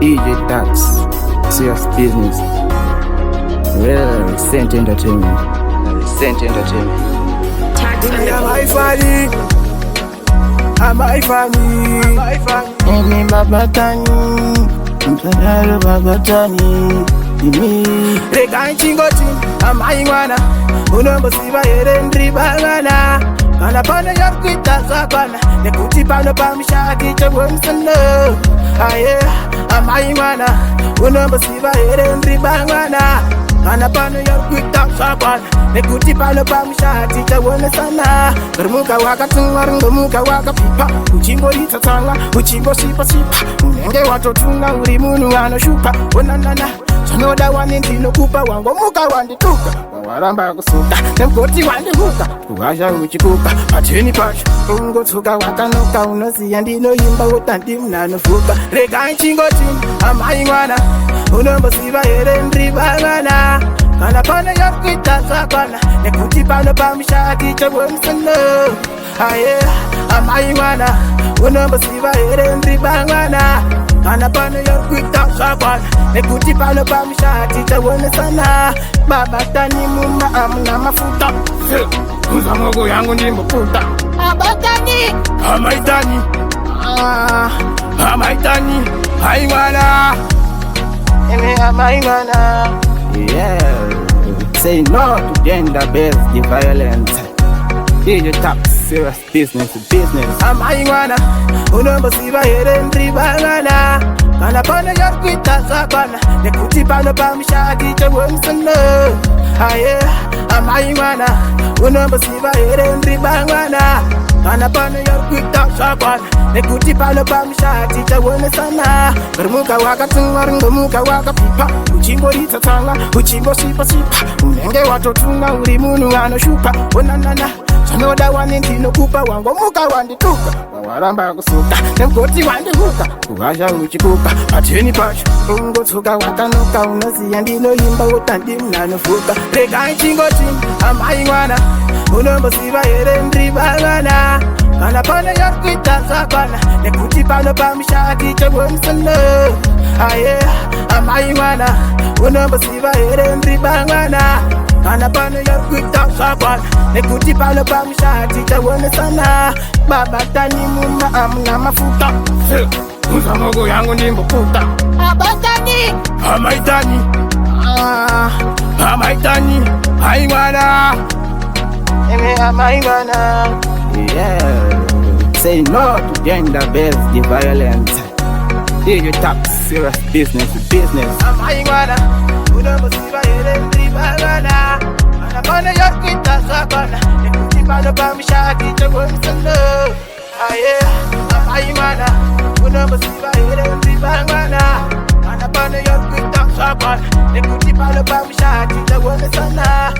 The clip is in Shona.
DJ Tax, serious business. Well, recent entertainment. Am I funny? Am I funny? Emi babatani, mtandalo babatani. Imi Rega chingoti, am I wana? Unombo siba yerendri bangana. Kana pana yakuita zakana. Nekuti pano pamshaki chebwemsano. Aye, am I wana? Unombo siba yerendri bangana. Kana pano yakuita zakana. Nekuti pano pamshaki chebwemsana. Bermuka waka tunga, bermuka waka pipa. Uchimbo itatanga, uchimbo sipa sipa. Unenge watotunga, urimunu anoshupa. Onanana. Sanoda wani ndino kupa wango muka wandituka. Waramba kusuka, nemkoti wandihuka. Kuwasha uchikuka, pateni pasha. Ungo tuka wakanuka, unosi andino yimba utandi mnanufuka. Rega nchingoti, amai wana. Unombo siba yerendri bangana. Kana pana yakuita zakana. Nekuti pano pamshaki chebwemsano. Aye, amai wana. Unombo siba yerendri bangana. Kana pano yakuita zakana. Nekuti pano pamshaki chebwemsana. Baba tani muma amna mafuta. Kuza mogo yangu ndimbo puta. Abatani, Amaitani, Amaitani, Haimana. Emi amaingana. Yeah. Say no to gender-based violence. DJ Tax, serious business. Amaingana, unombo siba yerendri bangana. Kana pana yakuita zakana. Nekuti pano pamshaki chebwemsano. Aye, amaingana, unombo siba yerendri bangana. Kana pano yakuita zakana. Nekuti pano pamshaki chebwemsana. Bermuka waka tunga, bermuka waka pipa. Uchimbo itatanga, uchimbo sipa sipa. Unenge watotunga, urimunu anoshupa. Onanana. Sanoda wani ndino kupa wango muka wandituka. Waramba kusuka, nemkoti wandihuka. Kuwasha uchikuka, pateni pasha. Ungo tuka wakanuka, unosi andino yimba utandi mnanufuka. Rega nchingoti, amai wana. Unombo siba yerendri bangana. Kana pana yakuita zakana. Nekuti pano pamshaki chebwemsano. Aye, amai wana. Unombo siba yerendri bangana. Kana pano yakuita zakana. Nekuti pano pamshaki chebwemsana. Baba tani muma amna mafuta. Kuza mogo yangu ndimbo puta. abatani, Amaitani, Amaitani, Haimana. Emi amaingana. Yeah. Say no to gender-based violence. DJ Tax, serious business. Amaingana, unombo siba yerendri bangana. Kana pana yakuita zakana. Nekuti pano pamshaki chebwemsano. Aye, amaingana, unombo siba yerendri bangana. Kana pana yakuita zakana. Nekuti pano pamshaki chebwemsana.